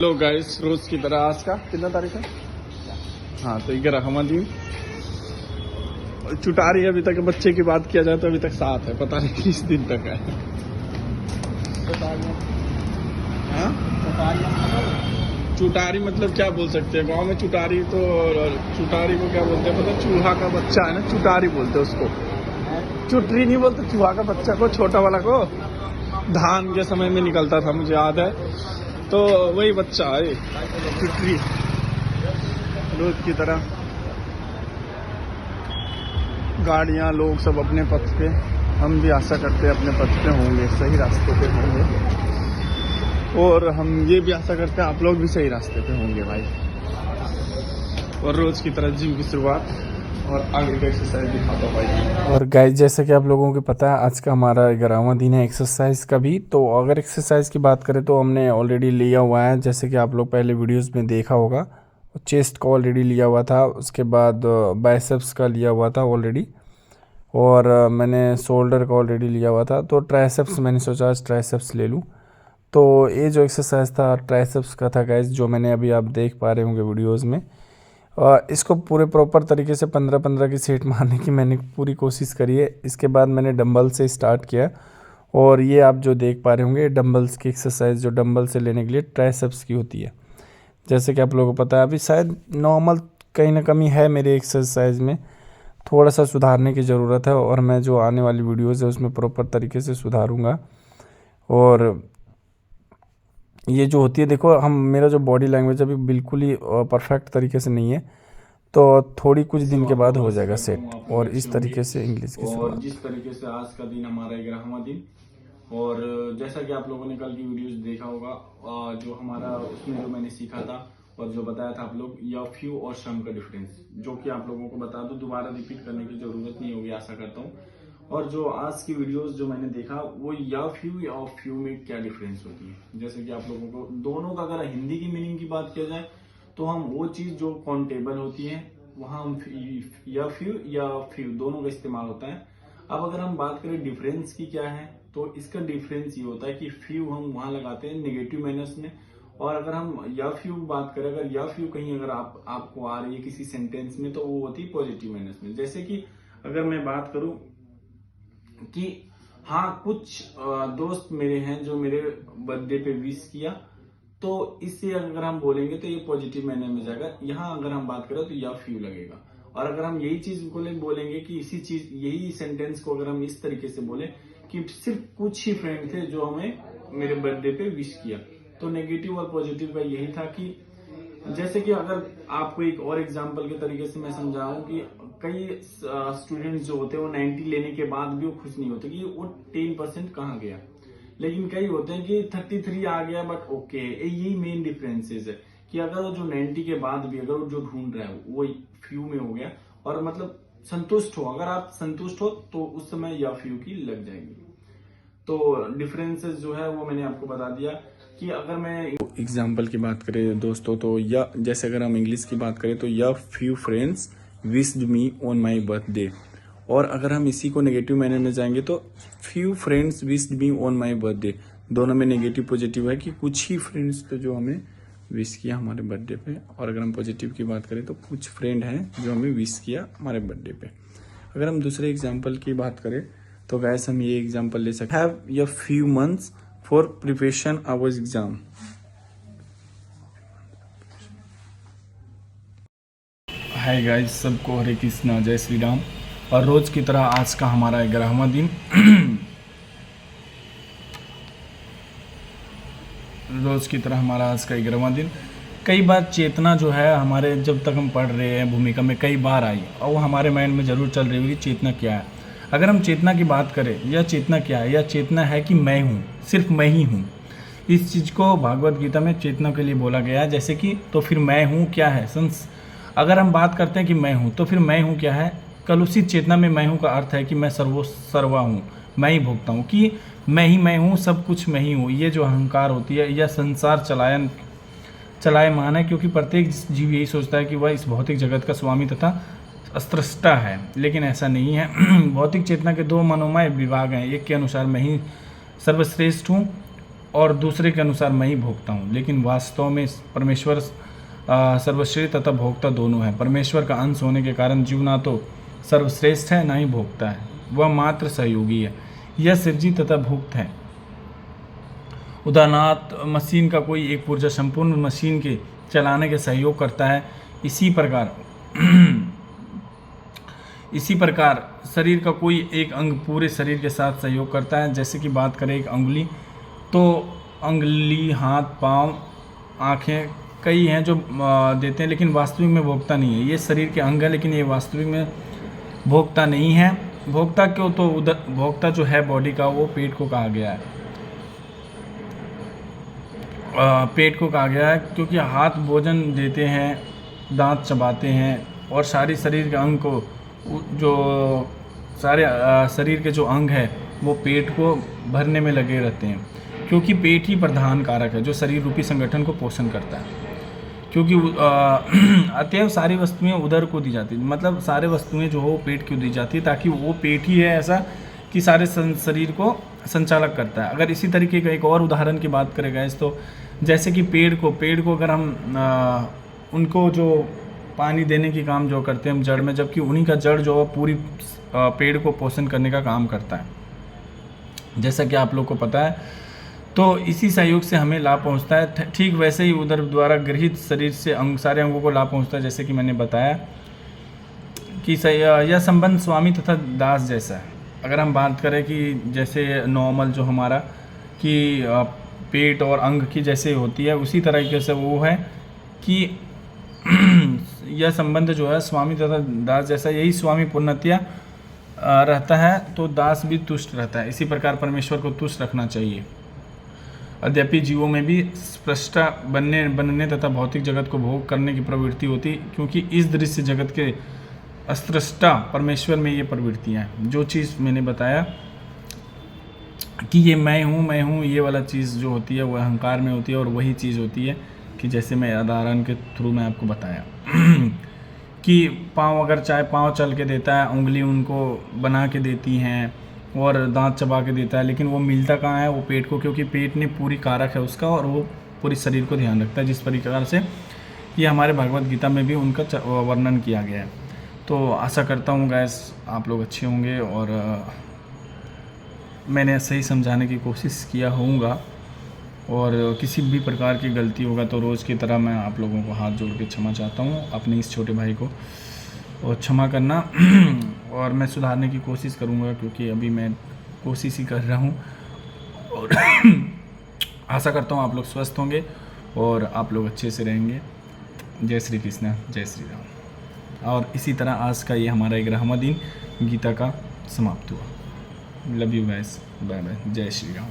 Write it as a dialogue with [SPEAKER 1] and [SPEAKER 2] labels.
[SPEAKER 1] Hello guys, रोज की तरह आज का कितना तारीख है? हाँ, तो 11वां दिन। चुटारी अभी तक बच्चे की बात किया जाए तो अभी तक 7 है, पता नहीं किस दिन तक है। हाँ? चुटारी मतलब क्या बोल सकते हैं गांव में? चुटारी तो चुटारी को क्या बोलते हैं पता? चूहा का बच्चा है ना, चुटारी बोलते हैं उसको। चुटरी नहीं बोलते चूहा का बच्चा को, छोटा वाला को। धान के समय में निकलता था, मुझे याद है। तो वही बच्चा है चुटरी। रोज की तरह गाड़ियां, लोग सब अपने पथ पे, हम भी आशा करते हैं अपने पथ पे होंगे, सही रास्ते पे होंगे। और हम ये भी आशा करते हैं आप लोग भी सही रास्ते पे होंगे भाई। और रोज की तरह जिम की शुरुआत और आगे का एक्सरसाइज दिखाता हूँ भाई।
[SPEAKER 2] और गाइस, जैसे कि आप लोगों को पता है आज का हमारा 11वां दिन है एक्सरसाइज का भी। तो अगर एक्सरसाइज की बात करें तो हमने ऑलरेडी लिया हुआ है, जैसे कि आप लोग पहले वीडियोस में देखा होगा। चेस्ट का ऑलरेडी लिया हुआ था, उसके बाद बाइसेप्स का लिया हुआ था ऑलरेडी, और मैंने शोल्डर का ऑलरेडी लिया हुआ था। तो ट्राइसेप्स मैंने सोचा आज ट्राइसेप्स ले लूँ। तो ये जो एक्सरसाइज था ट्राइसेप्स का था गाइस, जो मैंने अभी आप देख पा रहे होंगे वीडियोज़ में। इसको पूरे प्रॉपर तरीके से 15-15 की सेट मारने की मैंने पूरी कोशिश करी है। इसके बाद मैंने डंबल से स्टार्ट किया, और ये आप जो देख पा रहे होंगे डंबल्स की एक्सरसाइज जो डंबल से लेने के लिए ट्राइसेप्स की होती है। जैसे कि आप लोगों को पता है, अभी शायद नॉर्मल कहीं ना कमी है मेरे एक्सरसाइज में, थोड़ा सा सुधारने की ज़रूरत है, और मैं जो आने वाली वीडियोज़ है उसमें प्रॉपर तरीके से सुधारूँगा। और ये जो होती है, देखो हम मेरा जो बॉडी लैंग्वेज अभी बिल्कुल ही परफेक्ट तरीके से नहीं है, तो थोड़ी कुछ दिन के बाद हो जाएगा सेट। और इस तरीके से इंग्लिश की
[SPEAKER 1] और
[SPEAKER 2] शुरुआत।
[SPEAKER 1] जिस तरीके से आज का दिन हमारा 11वां दिन, और जैसा कि आप लोगों ने कल की वीडियोस देखा होगा, जो हमारा उसमें जो मैंने सीखा था और जो बताया था आप लोग, या फ्यू और श्रम का डिफरेंस, जो कि आप लोगों को बता दूं, दोबारा रिपीट करने की जरूरत नहीं होगी आशा करता हूँ। और जो आज की वीडियोस जो मैंने देखा, वो या फ्यू में क्या डिफरेंस होती है। जैसे कि आप लोगों को दोनों का अगर हिंदी की मीनिंग की बात किया जाए तो हम वो चीज जो काउंटेबल होती है वहां हम या फ्यू दोनों का इस्तेमाल होता है। अब अगर हम बात करें डिफरेंस की क्या है, तो इसका डिफरेंस ये होता है कि फ्यू हम वहां लगाते हैं नेगेटिव मैनर्स में, और अगर हम या फ्यू बात करें, अगर या फ्यू कहीं अगर आपको आ रही है किसी सेंटेंस में, तो वो होती है पॉजिटिव मैनर्स में। जैसे कि अगर मैं बात करूं कि हाँ, कुछ दोस्त मेरे हैं जो मेरे बर्थडे पे विश किया, तो इससे अगर हम बोलेंगे तो ये पॉजिटिव मैनर में जाएगा। यहाँ अगर हम बात करें तो या फ्यू लगेगा। और अगर हम यही चीज बोलेंगे कि यही सेंटेंस को अगर हम इस तरीके से बोले कि सिर्फ कुछ ही फ्रेंड थे जो हमें मेरे बर्थडे पे विश किया, तो नेगेटिव और पॉजिटिव का यही था कि जैसे कि अगर आपको एक और एग्जांपल के तरीके से मैं समझाऊं कि कई स्टूडेंट्स जो होते हैं वो 90 लेने के बाद भी वो खुश नहीं होते कि वो 10% कहाँ गया, लेकिन कई होते हैं कि 33 आ गया बट ओके। यही मेन डिफरेंसेस है कि अगर वो जो 90 के बाद भी अगर वो जो ढूंढ रहा है वो फ्यू में हो गया, और मतलब संतुष्ट हो, अगर आप संतुष्ट हो तो उस समय या फ्यू की लग जाएगी। तो डिफरेंसेस जो है वो मैंने आपको बता दिया कि अगर मैं एग्जाम्पल की बात करें दोस्तों, तो या जैसे अगर हम इंग्लिश की बात करें तो या few friends wished me on my birthday. और अगर हम इसी को नेगेटिव मैनर में जाएंगे तो few friends wished me on my birthday. दोनों में नेगेटिव पॉजिटिव है कि कुछ ही फ्रेंड्स तो जो हमें विश किया हमारे बर्थडे पे, और अगर हम पॉजिटिव की बात करें तो कुछ फ्रेंड हैं जो हमें विश किया हमारे बर्थडे पे। अगर हम दूसरे एग्जाम्पल की बात करें तो गैस हम ये एग्जाम्पल ले सकते हैं, हैव या few months for preparation our exam. Hi guys, सबको हरे कृष्णा, जय श्री राम। और रोज की तरह आज का हमारा 11वां दिन रोज की तरह हमारा आज का 11वां दिन। कई बार चेतना जो है हमारे, जब तक हम पढ़ रहे हैं भूमिका में, कई बार आई और वो हमारे माइंड में ज़रूर चल रही होगी चेतना क्या है। अगर हम चेतना की बात करें, यह चेतना क्या है? यह चेतना है कि मैं हूँ, सिर्फ मैं ही हूँ। इस चीज़ को भागवत गीता में चेतना के लिए बोला गया है। जैसे कि तो फिर मैं हूँ क्या है? अगर हम बात करते हैं कि मैं हूँ, तो फिर मैं हूँ क्या है? कलुषित चेतना में मैं हूँ का अर्थ है कि मैं सर्वा हूँ, मैं ही भोगता हूँ, कि मैं हूँ, सब कुछ मैं ही हूँ। ये जो अहंकार होती है, यह संसार चलायमान है, क्योंकि प्रत्येक जीव यही सोचता है कि वह इस भौतिक जगत का स्वामी तथा स्रष्टा है, लेकिन ऐसा नहीं है। भौतिक चेतना के दो मनोमय विभाग हैं। एक के अनुसार मैं ही सर्वश्रेष्ठ हूँ,
[SPEAKER 2] और दूसरे के अनुसार मैं ही भोगता हूँ, लेकिन वास्तव में परमेश्वर सर्वश्रेष्ठ तथा भोक्ता दोनों है। परमेश्वर का अंश होने के कारण जीव ना तो सर्वश्रेष्ठ है ना ही भोक्ता है, वह मात्र सहयोगी है। यह सृजी तथा भुक्त है। उदाहरणार्थ मशीन का कोई एक पुर्जा संपूर्ण मशीन के चलाने के सहयोग करता है, इसी प्रकार शरीर का कोई एक अंग पूरे शरीर के साथ सहयोग करता है। जैसे कि बात करें एक अंगुली, तो अंगुली, हाथ, पाँव, आँखें कई हैं जो देते हैं, लेकिन वास्तविक में भोक्ता नहीं है। ये शरीर के अंग है, लेकिन ये वास्तविक में भोक्ता नहीं है। भोक्ता क्यों? तो उधर भोक्ता जो है बॉडी का, वो पेट को कहा गया है। पेट को कहा गया है क्योंकि हाथ भोजन देते हैं, दांत चबाते हैं, और सारी शरीर के अंग को, जो सारे शरीर के जो अंग है वो पेट को भरने में लगे रहते हैं, क्योंकि पेट ही प्रधान कारक है जो शरीर रूपी संगठन को पोषण करता है। क्योंकि अतएव सारी वस्तुएं उदर को दी जाती है, मतलब सारे वस्तुएं जो हो पेट को दी जाती है, ताकि वो पेट ही है ऐसा कि सारे शरीर को संचालक करता है। अगर इसी तरीके का एक और उदाहरण की बात करें गाइस, तो जैसे कि पेड़ को अगर हम उनको जो पानी देने की काम जो करते हैं हम जड़ में, जबकि उन्हीं का जड़ जो है पूरी पेड़ को पोषण करने का काम करता है, जैसा कि आप लोग को पता है। तो इसी सहयोग से हमें लाभ पहुंचता है। ठीक वैसे ही उदर द्वारा गृहीत शरीर से सारे अंगों को लाभ पहुंचता है, जैसे कि मैंने बताया कि यह संबंध स्वामी तथा दास जैसा है। अगर हम बात करें कि जैसे नॉर्मल जो हमारा कि पेट और अंग की जैसे होती है, उसी तरीके से वो है कि यह संबंध जो है स्वामी तथा दास जैसा। यही स्वामी पूर्णतया रहता है तो दास भी तुष्ट रहता है। इसी प्रकार परमेश्वर को तुष्ट रखना चाहिए। यद्यपि जीवों में भी स्पष्टा बनने तथा भौतिक जगत को भोग करने की प्रवृत्ति होती, क्योंकि इस दृश्य जगत के स्रष्टा परमेश्वर में ये प्रवृत्तियाँ हैं। जो चीज़ मैंने बताया कि ये मैं हूँ, ये वाला चीज़ जो होती है वो अहंकार में होती है, और वही चीज़ होती है कि जैसे मैं उदाहरण के थ्रू मैं आपको बताया कि पाँव, अगर चाहे पाँव चल के देता है, उंगली उनको बना के देती हैं और दांत चबा के देता है, लेकिन वो मिलता कहाँ है? वो पेट को, क्योंकि पेट ने पूरी कारक है उसका, और वो पूरी शरीर को ध्यान रखता है। जिस प्रकार से ये हमारे भगवत गीता में भी उनका वर्णन किया गया है। तो आशा करता हूँ गैस आप लोग अच्छे होंगे, और मैंने सही समझाने की कोशिश किया होऊंगा, और किसी भी प्रकार की गलती होगा तो रोज़ की तरह मैं आप लोगों को हाथ जोड़ के क्षमा चाहता हूँ, अपने इस छोटे भाई को और क्षमा करना। और मैं सुधारने की कोशिश करूँगा, क्योंकि अभी मैं कोशिश ही कर रहा हूँ, और आशा करता हूँ आप लोग स्वस्थ होंगे और आप लोग अच्छे से रहेंगे। जय श्री कृष्ण, जय श्री राम। और इसी तरह आज का ये हमारा 11वां दिन गीता का समाप्त हुआ। Love you guys, bye bye, जय श्री राम।